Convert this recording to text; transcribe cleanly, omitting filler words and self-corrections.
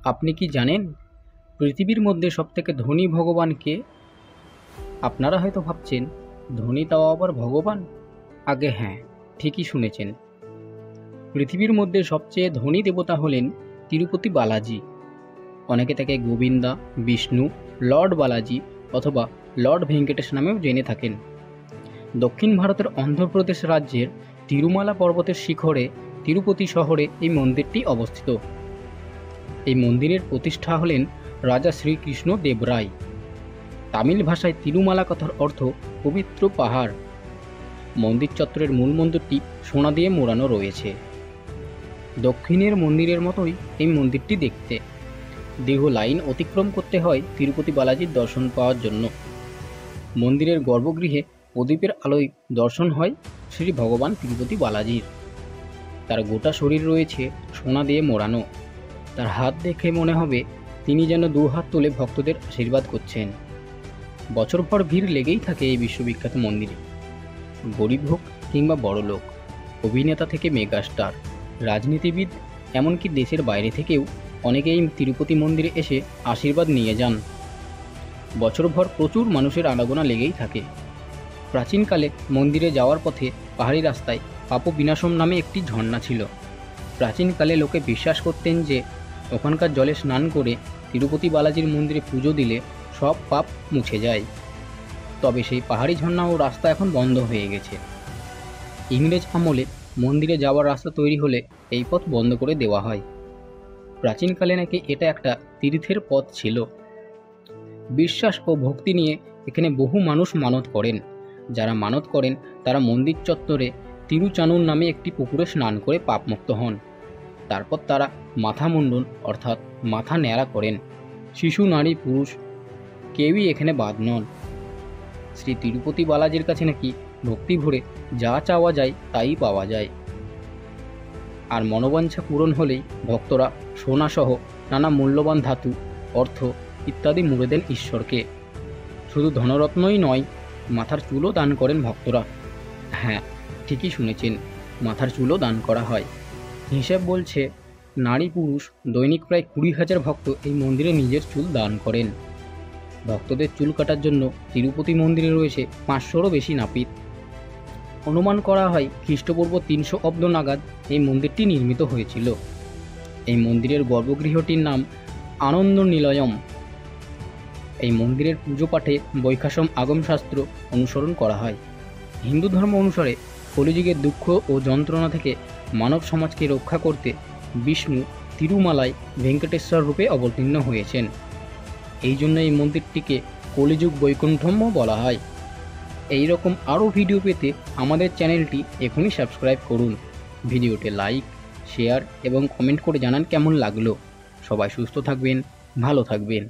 আপনি কি জানেন পৃথিবীর মধ্যে সবথেকে ধনী ভগবান কে? আপনারা হয়তো ভাবছেন ধনী তাও আবার ভগবান। আগে হ্যাঁ, ঠিকই শুনেছেন। পৃথিবীর মধ্যে সবচেয়ে ধনী দেবতা হলেন তিরুপতি বালাজি। অনেকে তাকে গোবিন্দা, বিষ্ণু, লর্ড বালাজি অথবা লর্ড ভেঙ্কটেশ নামেও জেনে থাকেন। দক্ষিণ ভারতের অন্ধ্রপ্রদেশ রাজ্যের তিরুমালা পর্বতের শিখরে তিরুপতি শহরে এই মন্দিরটি অবস্থিত। এই মন্দিরের প্রতিষ্ঠা হলেন রাজা শ্রীকৃষ্ণ দেব রায়। তামিল ভাষায় তিরুমালা কথার অর্থ পবিত্র পাহাড়। মন্দির চত্বরের মূল মন্দিরটি সোনা দিয়ে মোড়ানো রয়েছে। দক্ষিণের মন্দিরের মতোই এই মন্দিরটি দেখতে। দীর্ঘ লাইন অতিক্রম করতে হয় তিরুপতি বালাজির দর্শন পাওয়ার জন্য। মন্দিরের গর্ভগৃহে প্রদীপের আলোয় দর্শন হয় শ্রী ভগবান তিরুপতি বালাজির। তার গোটা শরীর রয়েছে সোনা দিয়ে মোড়ানো। তার হাত দেখে মনে হবে তিনি যেন দু হাত তুলে ভক্তদের আশীর্বাদ করছেন। বছরভর ভিড় লেগেই থাকে এই বিশ্ববিখ্যাত মন্দিরে। গরিব হোক কিংবা বড়লোক, অভিনেতা থেকে মেগাস্টার, রাজনীতিবিদ, এমনকি দেশের বাইরে থেকেও অনেকেই তিরুপতি মন্দিরে এসে আশীর্বাদ নিয়ে যান। বছরভর প্রচুর মানুষের আনাগোনা লেগেই থাকে। প্রাচীনকালে মন্দিরে যাওয়ার পথে পাহাড়ি রাস্তায় পাপ বিনাশম নামে একটি ঝর্ণা ছিল। প্রাচীনকালে লোকে বিশ্বাস করতেন যে ওখানকার জলে স্নান করে তিরুপতি বালাজির মন্দিরে পুজো দিলে সব পাপ মুছে যায়। তবে সেই পাহাড়ি ঝর্ণা ও রাস্তা এখন বন্ধ হয়ে গেছে। ইংরেজ আমলে মন্দিরে যাওয়ার রাস্তা তৈরি হলে এই পথ বন্ধ করে দেওয়া হয়। প্রাচীনকালে নাকি এটা একটা তীর্থের পথ ছিল। বিশ্বাস ও ভক্তি নিয়ে এখানে বহু মানুষ মানত করেন। যারা মানত করেন তারা মন্দির চত্বরে তিরুচানুর নামে একটি পুকুরে স্নান করে পাপমুক্ত হন। তারপর তারা মাথা মুন্ডন অর্থাৎ মাথা ন্যাড়া করেন। শিশু, নারী, পুরুষ কেউই এখানে বাদ নন। শ্রী তিরুপতি বালাজির কাছে নাকি ভক্তি ভরে যা চাওয়া যায় তাই পাওয়া যায়। আর মনোবাঞ্ছা পূরণ হলেই ভক্তরা সোনাসহ নানা মূল্যবান ধাতু, অর্থ ইত্যাদি মুড়ে দেন ঈশ্বরকে। শুধু ধনরত্নই নয়, মাথার চুলও দান করেন ভক্তরা। হ্যাঁ, ঠিকই শুনেছেন, মাথার চুলও দান করা হয়। হিসেব বলছে নারী পুরুষ দৈনিক প্রায় 20,000 ভক্ত এই মন্দিরে নিজের চুল দান করেন। ভক্তদের চুল কাটার জন্য তিরুপতি মন্দিরে রয়েছে 500রও বেশি নাপিত। অনুমান করা হয় খ্রিস্টপূর্ব 300 অব্দ নাগাদ এই মন্দিরটি নির্মিত হয়েছিল। এই মন্দিরের গর্ভগৃহটির নাম আনন্দ নিলয়ম। এই মন্দিরের পুজো পাঠে বৈখাসম আগমশাস্ত্র অনুসরণ করা হয়। হিন্দু ধর্ম অনুসারে কলিযুগের দুঃখ ও যন্ত্রণা থেকে মানব সমাজকে রক্ষা করতে বিষ্ণু তিরুমালায় ভেঙ্কটেশ্বর রূপে অবতীর্ণ হয়েছেন। এই জন্য এই মন্দিরটিকে কলিযুগ বৈকুণ্ঠম্য বলা হয়। এই রকম আরও ভিডিও পেতে আমাদের চ্যানেলটি এখনই সাবস্ক্রাইব করুন। ভিডিওতে লাইক, শেয়ার এবং কমেন্ট করে জানান কেমন লাগলো। সবাই সুস্থ থাকবেন, ভালো থাকবেন।